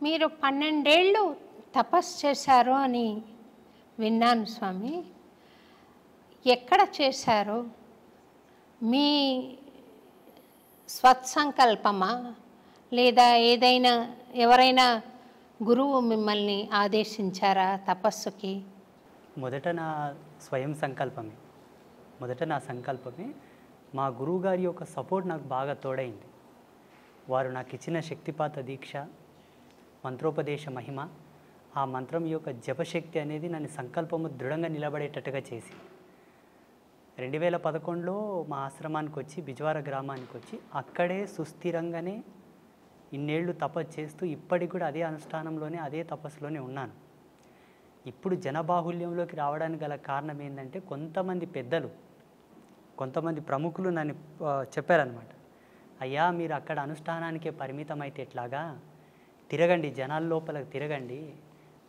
మీరు 12 ఏళ్ళు తపస్సు చేశారు అని విన్నాను స్వామి. ఎక్కడ చేశారు? మీ స్వత్సంకల్పమా లేదా ఏదైనా ఎవరైనా గురువు మిమ్మల్ని ఆదేశించారా తపస్సుకి? మొదట నా స్వయం సంకల్పమే. నా సంకల్పమే. మా గురువుగారి యొక్క సపోర్ట్ నాకు బాగా తోడైంది. వారు నాకు ఇచ్చిన శక్తిపాత దీక్ష, మంత్రోపదేశ మహిమ, ఆ మంత్రం యొక్క జపశక్తి అనేది నన్ను సంకల్పము దృఢంగా నిలబడేటట్టుగా చేసి 2011లో మా ఆశ్రమానికి వచ్చి బిజ్వార గ్రామానికి వచ్చి అక్కడే సుస్థిరంగానే ఇన్నేళ్ళు తపస్సు చేస్తూ ఇప్పటికి కూడా అదే అనుష్ఠానంలోనే అదే తపస్సులోనే ఉన్నాను. ఇప్పుడు జనబాహుల్యంలోకి రావడానికి గల కారణం ఏంటంటే కొంతమంది పెద్దలు, కొంతమంది ప్రముఖులు నన్ను చెప్పారనమాట. అయ్యా మీరు అక్కడ అనుష్ఠానానికే పరిమితం అయితే ఎట్లాగా, తిరగండి, జనాల లోపలికి తిరగండి,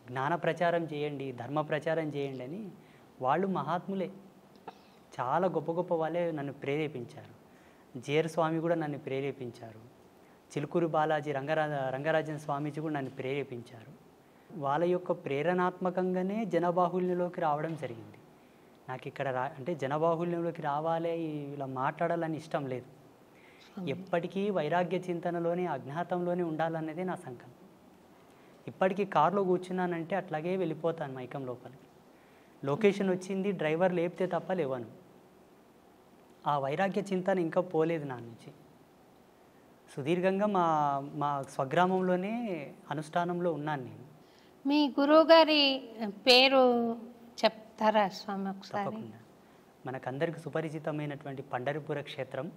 జ్ఞాన ప్రచారం చేయండి, ధర్మ ప్రచారం చేయండి అని. వాళ్ళు మహాత్ములే, చాలా గొప్ప గొప్ప వాళ్ళే నన్ను ప్రేరేపించారు. జిఆర్ స్వామి కూడా నన్ను ప్రేరేపించారు. చిలుకూరు బాలాజీ రంగరాజన్ స్వామీజీ కూడా నన్ను ప్రేరేపించారు. వాళ్ళ యొక్క ప్రేరణాత్మకంగానే జనబాహుల్యంలోకి రావడం జరిగింది. నాకు ఇక్కడ అంటే జనబాహుల్యంలోకి రావాలి, ఇలా మాట్లాడాలని ఇష్టం లేదు. ఎప్పటికీ వైరాగ్య చింతనలోనే అజ్ఞాతంలోనే ఉండాలన్నదే నా సంకల్పం. ఇప్పటికీ కారులో కూర్చున్నానంటే అట్లాగే వెళ్ళిపోతాను మైకం లోపలికి. లొకేషన్ వచ్చింది, డ్రైవర్ లేపితే తప్ప లేవను. ఆ వైరాగ్య చింతన ఇంకా పోలేదు నా నుంచి. సుదీర్ఘంగా మా స్వగ్రామంలోనే అనుష్ఠానంలో ఉన్నాను నేను. మీ గురువుగారి పేరు చెప్తారా స్వామి ఒకసారి? తప్పకుండా. మనకందరికి సుపరిచితమైనటువంటి పండరిపుర క్షేత్రం,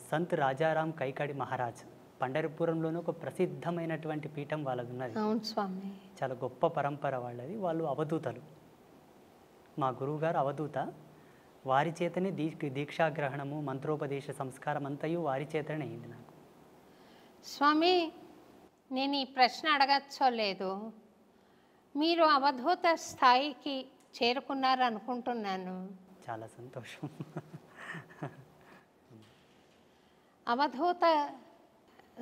సంత్ రాజారాం కైకాడి మహారాజ్. పండరిపురంలోనే ఒక ప్రసిద్ధమైనటువంటి పీఠం వాళ్ళది ఉన్నది. అవును స్వామి. చాలా గొప్ప పరంపర వాళ్ళది. వాళ్ళు అవధూతలు. మా గురువుగారు అవధూత. వారి చేతనే దీక్షాగ్రహణము, మంత్రోపదేశ సంస్కారం అంతయు వారి చేతనే అయింది నాకు. స్వామి, నేను ఈ ప్రశ్న అడగచ్చో లేదు, మీరు అవధూత స్థాయికి చేరుకున్నారనుకుంటున్నాను. చాలా సంతోషం. అవధూత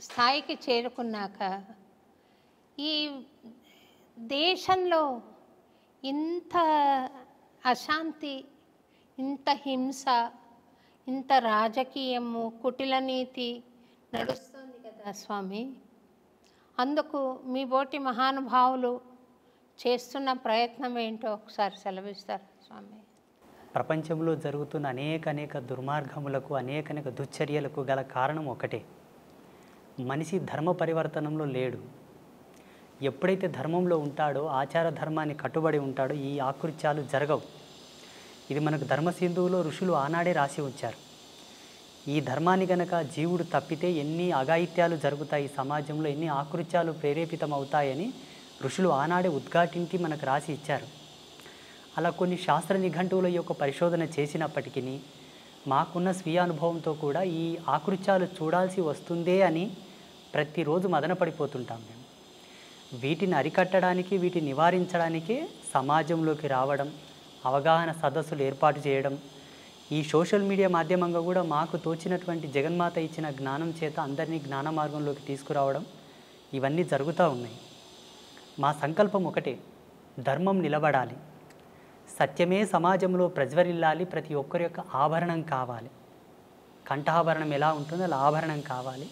స్థాయికి చేరుకున్నాక ఈ దేశంలో ఇంత అశాంతి, ఇంత హింస, ఇంత రాజకీయము, కుటిల నీతి నడుస్తుంది కదా స్వామి. అందుకు మీ బోటి మహానుభావులు చేస్తున్న ప్రయత్నం ఏంటో ఒకసారి సెలవిస్తారు స్వామి. ప్రపంచంలో జరుగుతున్న అనేక దుర్మార్గములకు, అనేక దుశ్చర్యలకు గల కారణం ఒకటే. మనిషి ధర్మ పరివర్తనంలో లేడు. ఎప్పుడైతే ధర్మంలో ఉంటాడో, ఆచార ధర్మాన్ని కట్టుబడి ఉంటాడో ఈ ఆకృత్యాలు జరగవు. ఇది మనకు ధర్మసింధువులో ఋషులు ఆనాడే రాసి ఉంచారు. ఈ ధర్మాన్ని గనక జీవుడు తప్పితే ఎన్ని అఘాయిత్యాలు జరుగుతాయి సమాజంలో, ఎన్ని ఆకృత్యాలు ప్రేరేపితం అవుతాయని ఋషులు ఆనాడే ఉద్ఘాటించి మనకు రాసి ఇచ్చారు. అలా కొన్ని శాస్త్ర నిఘంటువుల యొక్క పరిశోధన చేసినప్పటికీ మాకున్న స్వీయ అనుభవంతో కూడా ఈ ఆకృత్యాలు చూడాల్సి వస్తుందే అని ప్రతిరోజు మదనపడిపోతుంటాం మేము. వీటిని అరికట్టడానికి, వీటిని నివారించడానికే సమాజంలోకి రావడం, అవగాహన సదస్సులు ఏర్పాటు చేయడం, ఈ సోషల్ మీడియా మాధ్యమంగా కూడా మాకు తోచినటువంటి జగన్మాత ఇచ్చిన జ్ఞానం చేత అందరినీ జ్ఞాన మార్గంలోకి తీసుకురావడం, ఇవన్నీ జరుగుతూ ఉన్నాయి. మా సంకల్పం ఒకటే, ధర్మం నిలబడాలి, సత్యమే సమాజంలో ప్రజ్వరిల్లాలి, ప్రతి ఒక్కరి యొక్క ఆభరణం కావాలి. కంఠాభరణం ఎలా ఉంటుందో అలా ఆభరణం కావాలి.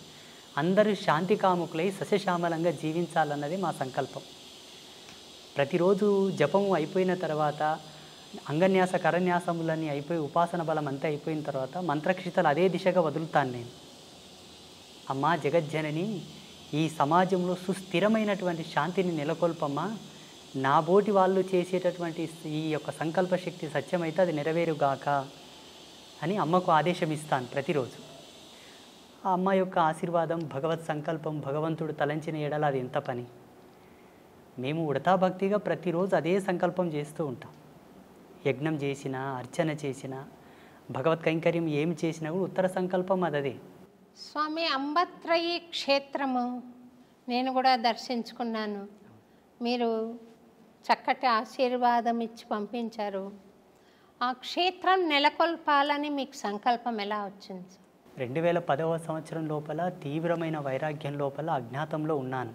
అందరూ శాంతి కాముకులై సస్యశ్యామలంగా జీవించాలన్నది మా సంకల్పం. ప్రతిరోజు జపం అయిపోయిన తర్వాత, అంగన్యాస కరన్యాసములన్నీ అయిపోయి, ఉపాసన బలం అంతా అయిపోయిన తర్వాత మంత్రక్షితలు అదే దిశగా వదులుతాను నేను. అమ్మా జగజ్జనని, ఈ సమాజంలో సుస్థిరమైనటువంటి శాంతిని నెలకొల్పమ్మా, నా బోటి వాళ్ళు చేసేటటువంటి ఈ యొక్క సంకల్ప శక్తి సత్యమైతే అది నెరవేరుగాక అని అమ్మకు ఆదేశం ఇస్తాను ప్రతిరోజు. ఆ అమ్మ యొక్క ఆశీర్వాదం, భగవత్ సంకల్పం, భగవంతుడు తలంచిన ఎడల అది ఎంత పని. మేము ఉడతా భక్తిగా ప్రతిరోజు అదే సంకల్పం చేస్తూ ఉంటాం. యజ్ఞం చేసినా, అర్చన చేసినా, భగవత్ కైంకర్యం ఏమి చేసినా కూడా ఉత్తర సంకల్పం అదే. స్వామి, అంబత్రయి క్షేత్రము నేను కూడా దర్శించుకున్నాను. మీరు చక్కటి ఆశీర్వాదం ఇచ్చి పంపించారు. ఆ క్షేత్రం నెలకొల్పాలని మీకు సంకల్పం ఎలా వచ్చింది? 2010వ సంవత్సరం లోపల తీవ్రమైన వైరాగ్యం లోపల అజ్ఞాతంలో ఉన్నాను.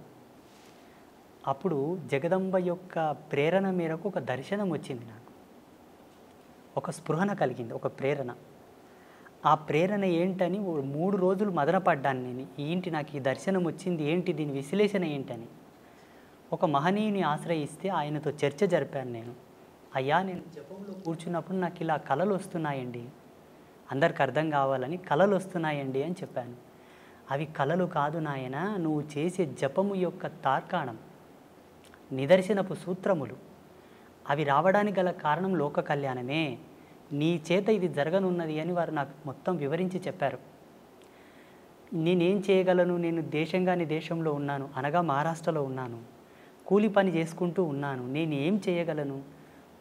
అప్పుడు జగదంబ యొక్క ప్రేరణ మేరకు ఒక దర్శనం వచ్చింది నాకు. ఒక స్పృహణ కలిగింది, ఒక ప్రేరణ. ఆ ప్రేరణ ఏంటని 3 రోజులు మదనపడ్డాను నేను. ఏంటి నాకు ఈ దర్శనం వచ్చింది, ఏంటి దీని విశ్లేషణ ఏంటని. ఒక మహనీయుని ఆశ్రయిస్తే ఆయనతో చర్చ జరిపాను నేను. అయ్యా, నేను జపంలో కూర్చున్నప్పుడు నాకు ఇలా కలలు వస్తున్నాయండి, అందరికి అర్థం కావాలని కలలు వస్తున్నాయండి అని చెప్పాను. అవి కలలు కాదు నాయన, నువ్వు చేసే జపము యొక్క తార్కాణం, నిదర్శనపు సూత్రములు. అవి రావడానికి గల కారణం లోక కళ్యాణమే. నీ చేత ఇది జరగనున్నది అని వారు నాకు మొత్తం వివరించి చెప్పారు. నేనేం చేయగలను, నేను దేశంగాని దేశంలో ఉన్నాను, అనగా మహారాష్ట్రలో ఉన్నాను, కూలి పని చేసుకుంటూ ఉన్నాను. నేను ఏం చేయగలను?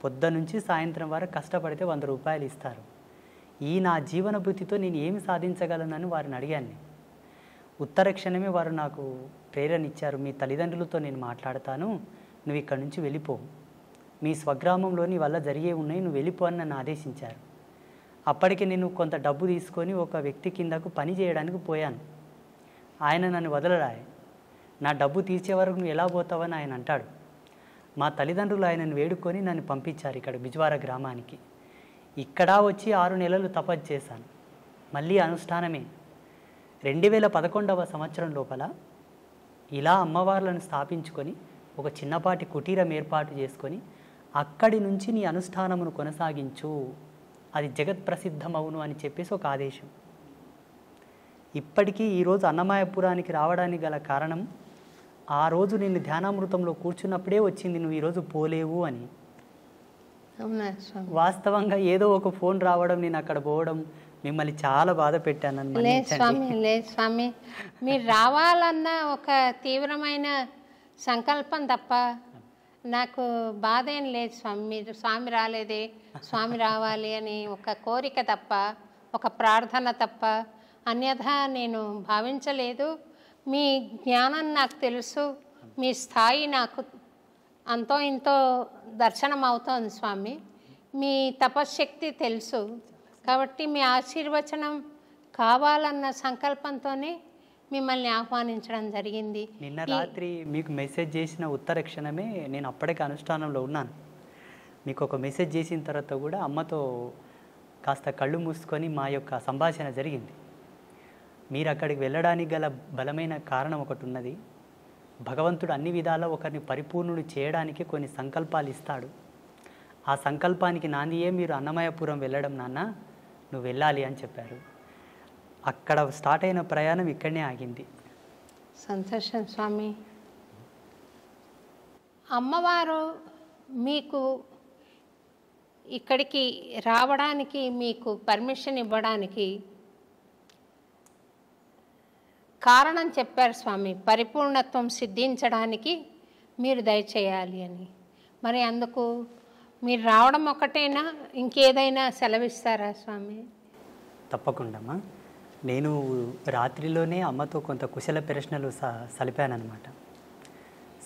పొద్దునుంచి సాయంత్రం వరకు కష్టపడితే 100 రూపాయలు ఇస్తారు. ఈ నా జీవన భృతితో నేను ఏమి సాధించగలనని వారిని అడిగాను. ఉత్తర క్షణమే వారు నాకు ప్రేరణ ఇచ్చారు. మీ తల్లిదండ్రులతో నేను మాట్లాడతాను, నువ్వు ఇక్కడి నుంచి వెళ్ళిపో, మీ స్వగ్రామంలో నీ వల్ల జరిగే ఉన్నాయి, నువ్వు వెళ్ళిపో అని నన్ను ఆదేశించారు. అప్పటికి నేను కొంత డబ్బు తీసుకొని ఒక వ్యక్తి కిందకు పని చేయడానికి పోయాను. ఆయన నన్ను వదలరాయి. నా డబ్బు తీర్చే వరకు నువ్వు ఎలా పోతావని ఆయన అంటాడు. మా తల్లిదండ్రులు ఆయనను వేడుకొని నన్ను పంపించారు ఇక్కడ బిజ్వార గ్రామానికి. ఇక్కడ వచ్చి 6 నెలలు తపస్సు చేశాను. మళ్ళీ అనుష్ఠానమే. 2011వ సంవత్సరం లోపల ఇలా అమ్మవార్లను స్థాపించుకొని ఒక చిన్నపాటి కుటీరం ఏర్పాటు చేసుకొని అక్కడి నుంచి నీ అనుష్ఠానమును కొనసాగించు, అది జగత్ ప్రసిద్ధమవును అని చెప్పేసి ఒక ఆదేశం. ఇప్పటికీ ఈరోజు అన్నమయపురానికి రావడానికి గల కారణం, ఆ రోజు నేను ధ్యానామృతంలో కూర్చున్నప్పుడే వచ్చింది, నువ్వు ఈరోజు పోలేవు అని. వాస్తవంగా ఏదో ఒక ఫోన్ రావడం, నేను అక్కడ పోవడం, మిమ్మల్ని చాలా బాధ పెట్టాను. లేదు స్వామి, లేదు స్వామి, మీరు రావాలన్న ఒక తీవ్రమైన సంకల్పం తప్ప నాకు బాధ ఏం లేదు స్వామి. మీరు స్వామి రాలేదే, స్వామి రావాలి అని ఒక కోరిక తప్ప, ఒక ప్రార్థన తప్ప అన్యథా నేను భావించలేదు. మీ జ్ఞానం నాకు తెలుసు, మీ స్థాయి నాకు అంతో ఇంతో దర్శనం అవుతోంది స్వామి. మీ తపశ్శక్తి తెలుసు కాబట్టి మీ ఆశీర్వచనం కావాలన్న సంకల్పంతోనే మిమ్మల్ని ఆహ్వానించడం జరిగింది. నిన్న రాత్రి మీకు మెసేజ్ చేసిన ఉత్తర క్షణమే నేను అప్పటికే అనుష్ఠానంలో ఉన్నాను. మీకు ఒక మెసేజ్ చేసిన తర్వాత కూడా అమ్మతో కాస్త కళ్ళు మూసుకొని మా యొక్క సంభాషణ జరిగింది. మీరు అక్కడికి వెళ్ళడానికి గల బలమైన కారణం ఒకటి ఉన్నది. భగవంతుడు అన్ని విధాలా ఒకరిని పరిపూర్ణుడు చేయడానికి కొన్ని సంకల్పాలు ఇస్తాడు. ఆ సంకల్పానికి నాందియే మీరు అన్నమయపురం వెళ్ళడం నాన్న, నువ్వు వెళ్ళాలి అని చెప్పారు. అక్కడ స్టార్ట్ అయిన ప్రయాణం ఇక్కడనే ఆగింది. సంతోషం స్వామి. అమ్మవారు మీకు ఇక్కడికి రావడానికి, మీకు పర్మిషన్ ఇవ్వడానికి కారణం చెప్పారు స్వామి. పరిపూర్ణత్వం సిద్ధించడానికి మీరు దయచేయాలి అని. మరి అందుకు మీరు రావడం ఒకటేనా, ఇంకేదైనా సెలవిస్తారా స్వామి? తప్పకుండా. నేను రాత్రిలోనే అమ్మతో కొంత కుశల ప్రశ్నలు సలిపానమాట.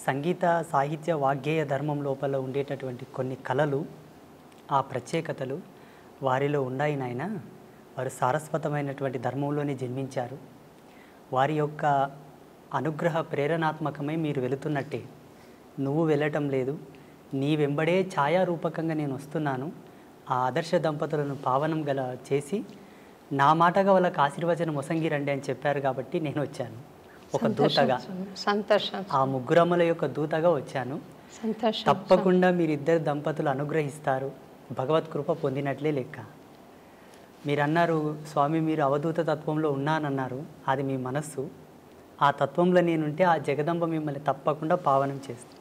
సంగీత సాహిత్య వాగ్గేయ ధర్మం లోపల ఉండేటటువంటి కొన్ని కళలు, ఆ ప్రత్యేకతలు వారిలో ఉన్నాయి నాయన. వారు సారస్వతమైనటువంటి ధర్మంలోనే జన్మించారు. వారి యొక్క అనుగ్రహ ప్రేరణాత్మకమై మీరు వెళుతున్నట్టే. నువ్వు వెళ్ళటం లేదు, నీ వెంబడే ఛాయారూపకంగా నేను వస్తున్నాను. ఆ ఆదర్శ దంపతులను పావనం గల చేసి నా మాటగా వాళ్ళకి ఆశీర్వచనం మొసంగిరండి అని చెప్పారు కాబట్టి నేను వచ్చాను. ఒక దూతగా, సంతోషం, ఆ ముగ్గురమ్మల యొక్క దూతగా వచ్చాను. సంతోషం. తప్పకుండా మీరిద్దరు దంపతులు అనుగ్రహిస్తారు, భగవత్ కృప పొందినట్లే లెక్క. మీరు అన్నారు స్వామి, మీరు అవధూత తత్వంలో ఉన్నానన్నారు. అది మీ మనస్సు. ఆ తత్వంలో నేనుంటే ఆ జగదంబ మిమ్మల్ని తప్పకుండా పావనం చేస్తుంది.